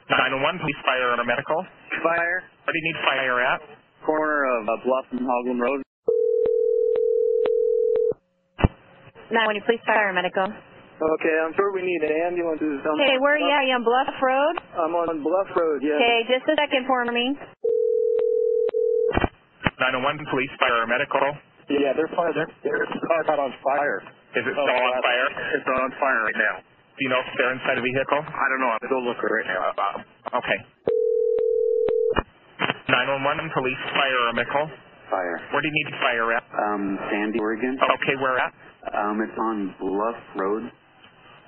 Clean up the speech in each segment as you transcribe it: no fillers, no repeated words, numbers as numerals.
911, police, fire, or medical? Fire. Where do you need fire at? Corner of Bluff and Hoglum Road. 911, police, fire, or medical? Okay, I'm sure we need ambulances. Okay, where are you at? Are you on Bluff Road? I'm on Bluff Road, yeah. Okay, just a second for me. 911, police, fire, or medical? Yeah, their car got on fire. Is it still on fire? It's on fire right now. Do you know if they're inside the vehicle? I don't know. I'm going to go look right now. Okay. 911, police, fire, or medical? Fire. Where do you need fire at? Sandy, Oregon. Okay, where at? It's on Bluff Road.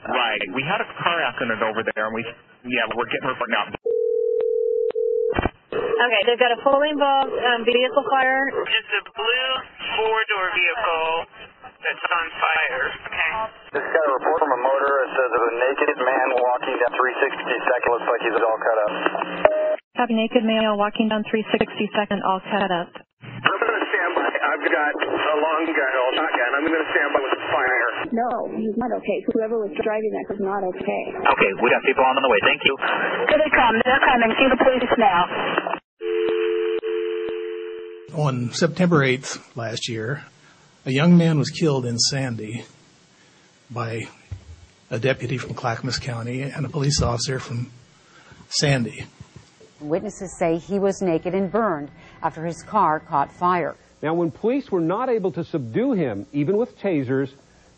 Right. We had a car accident over there, and we're getting her now. Okay, they've got a fully involved vehicle fire. It's a blue four-door vehicle that's on fire. Okay. Just got a report from a motorist. It says of a naked man walking down 362nd. Looks like he's all cut up. Have a naked male walking down 362nd, all cut up. I'm going to stand by. I've got a long gun, or shotgun. I'm going to stand by with the fire. No, he's not okay. Whoever was driving that was not okay. Okay, we got people on the way. Thank you. Here they come. They're coming. See the police now. On September 8th last year, a young man was killed in Sandy by a deputy from Clackamas County and a police officer from Sandy. Witnesses say he was naked and burned after his car caught fire. Now, when police were not able to subdue him, even with tasers,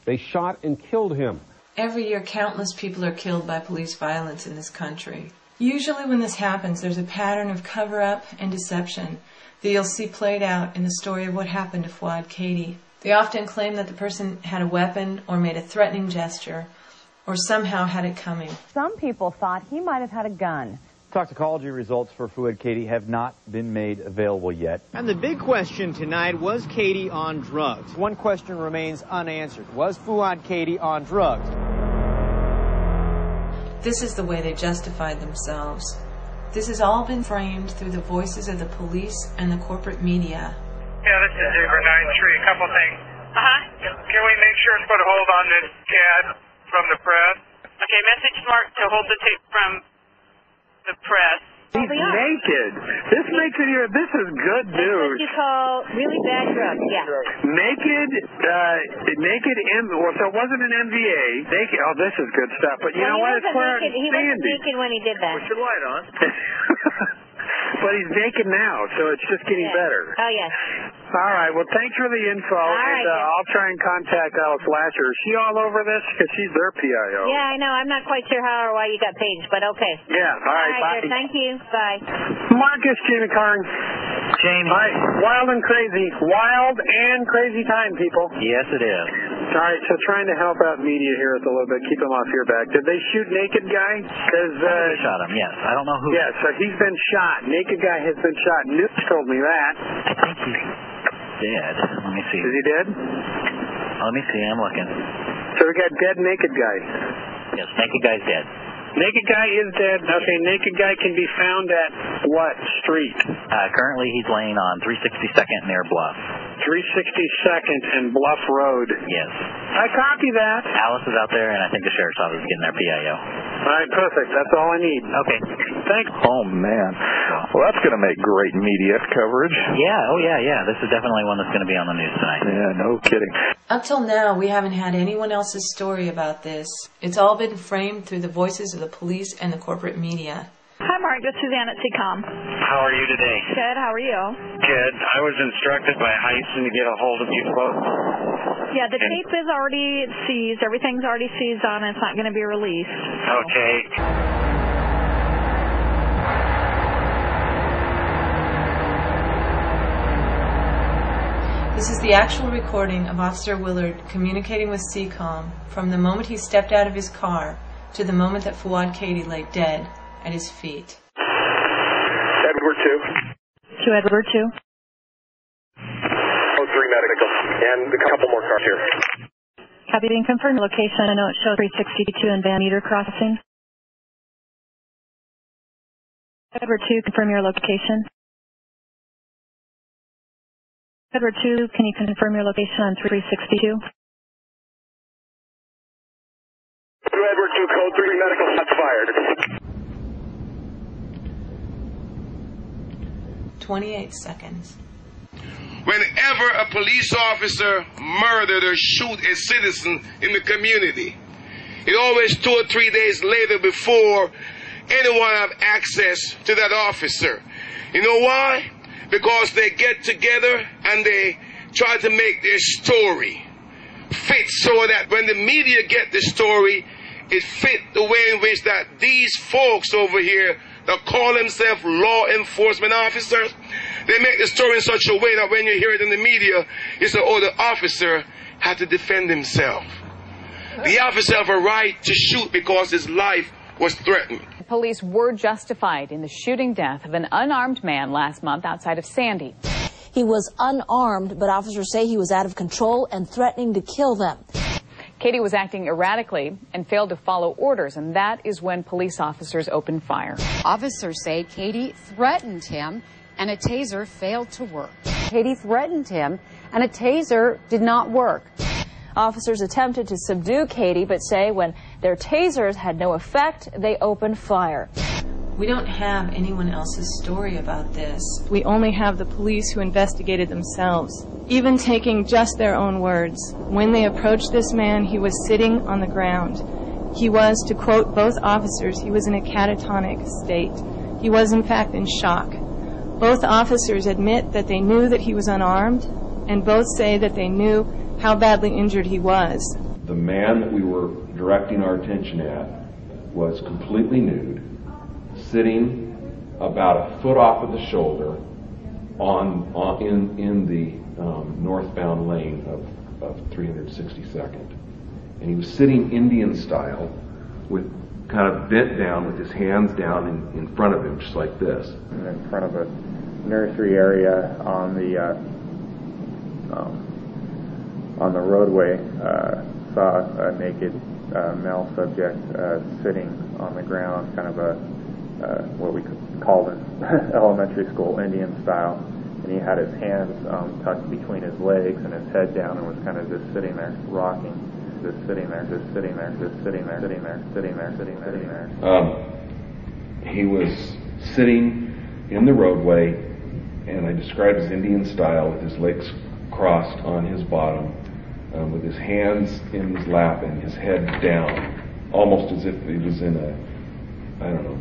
they shot and killed him. Every year, countless people are killed by police violence in this country. Usually when this happens, there's a pattern of cover-up and deception that you'll see played out in the story of what happened to Fouad Kaady. They often claim that the person had a weapon or made a threatening gesture or somehow had it coming. Some people thought he might have had a gun. Toxicology results for Fouad Kaady have not been made available yet. And the big question tonight, was Kaady on drugs? One question remains unanswered. Was Fouad Kaady on drugs? This is the way they justified themselves. This has all been framed through the voices of the police and the corporate media. Yeah, this is Uber 93. A couple things. Can we make sure to put a hold on this CAD from the press? Okay, message Mark to hold the tape from the press. He's naked. This makes it here. This is good news. That's what you call really bad drugs, yeah. Naked, so it wasn't an MVA. Naked, oh, this is good stuff. But you know what? It's where he wasn't naked when he did that. Put your light on. But he's naked now, so it's just getting better. Oh, yes. All right. Well, thanks for the info. Right, I'll try and contact Alice Lasher. Is she all over this? Because she's their PIO. Yeah, I know. I'm not quite sure how or why you got paged, but okay. Yeah. All right. Bye. Dear. Thank you. Bye. Marcus, Jamie Carnes. Jamie. Hi. Wild and crazy. Wild and crazy time, people. Yes, it is. All right, so trying to help out media here a little bit, keep them off your back. Did they shoot naked guy? Because they shot him, yes. I don't know who. Yeah, so he's been shot. Naked guy has been shot. Newt told me that. I think he's dead. Let me see. Is he dead? Let me see. I'm looking. So we got dead naked guy. Yes, naked guy's dead. Naked guy is dead. Okay, naked guy can be found at what street? Currently, he's laying on 362nd near Bluff. 362nd and Bluff Road. Yes. I copy that. Alice is out there, and I think the sheriff's office is getting their PIO. All right, perfect. That's all I need. Okay. Thanks. Oh, man. Well, that's going to make great media coverage. Yeah, oh, yeah. This is definitely one that's going to be on the news tonight. Yeah, no kidding. Up till now, we haven't had anyone else's story about this. It's all been framed through the voices of the police and the corporate media. Hi, Mark. This is Suzanne at CCOM. How are you today? Good. How are you? Good. I was instructed by Heisen to get a hold of you folks. Yeah, the tape is already seized. Everything's already seized on it. It's not going to be released. Okay. This is the actual recording of Officer Willard communicating with CCOM from the moment he stepped out of his car to the moment that Fouad Kaady lay dead at his feet. Edward 2. 2 Edward 2. 03 medical. And a couple more cars here. Copy, being confirmed location. I know it shows 362 and Van Meter crossing. Edward 2, confirm your location. Edward 2, can you confirm your location on 362? Edward 2, code 3, medical shots fired. 28 seconds. Whenever a police officer murdered or shoot a citizen in the community, it always 2 or 3 days later before anyone have access to that officer. You know why? Because they get together and they try to make their story fit so that when the media get the story, it fit the way in which that these folks over here that call themselves law enforcement officers, they make the story in such a way that when you hear it in the media, you say, oh, the officer had to defend himself. The officer have a right to shoot because his life was threatened. Police were justified in the shooting death of an unarmed man last month outside of Sandy. He was unarmed, but officers say he was out of control and threatening to kill them. Kaady was acting erratically and failed to follow orders, and that is when police officers opened fire. Officers say Kaady threatened him and a taser failed to work. Kaady threatened him and a taser did not work. Officers attempted to subdue Kaady, but say when their tasers had no effect, they opened fire. We don't have anyone else's story about this. We only have the police who investigated themselves. Even taking just their own words, when they approached this man, he was sitting on the ground. He was, to quote both officers, he was in a catatonic state. He was, in fact, in shock. Both officers admit that they knew that he was unarmed, and both say that they knew how badly injured he was. The man that we were directing our attention at was completely nude, sitting about a foot off of the shoulder in the northbound lane of 362nd. And he was sitting Indian style with kind of bent down with his hands down in front of him, just like this. In front of a nursery area on the roadway, saw a naked male subject sitting on the ground, kind of what we could call in elementary school Indian style, and he had his hands tucked between his legs and his head down and was kind of just sitting there, rocking, just sitting there, just sitting there, just sitting there, sitting there, sitting there, sitting there, sitting there. He was sitting in the roadway, and I described his Indian style with his legs crossed on his bottom, with his hands in his lap and his head down, almost as if he was in a, I don't know,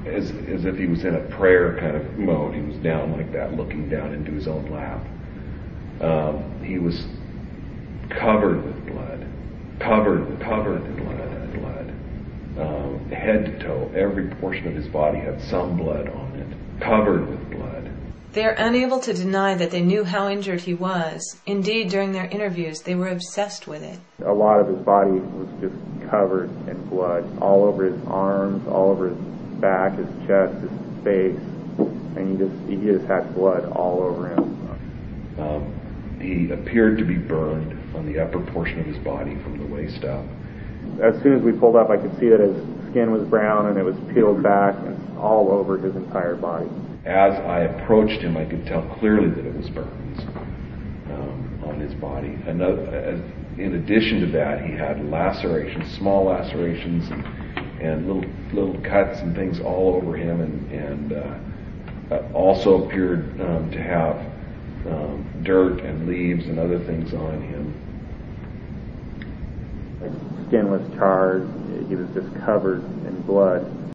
as if he was in a prayer kind of mode. He was down like that, looking down into his own lap. He was covered with blood, covered with blood. Head to toe, every portion of his body had some blood on it, covered with blood. They're unable to deny that they knew how injured he was. Indeed, during their interviews, they were obsessed with it. A lot of his body was just covered in blood, all over his arms, all over his back, his chest, his face, and he just had blood all over him. He appeared to be burned on the upper portion of his body from the waist up. As soon as we pulled up, I could see that his skin was brown and it was peeled back and all over his entire body. As I approached him, I could tell clearly that it was burns on his body. In addition to that, he had lacerations, small lacerations, and little cuts and things all over him, and also appeared to have dirt and leaves and other things on him. His skin was charred. He was just covered in blood.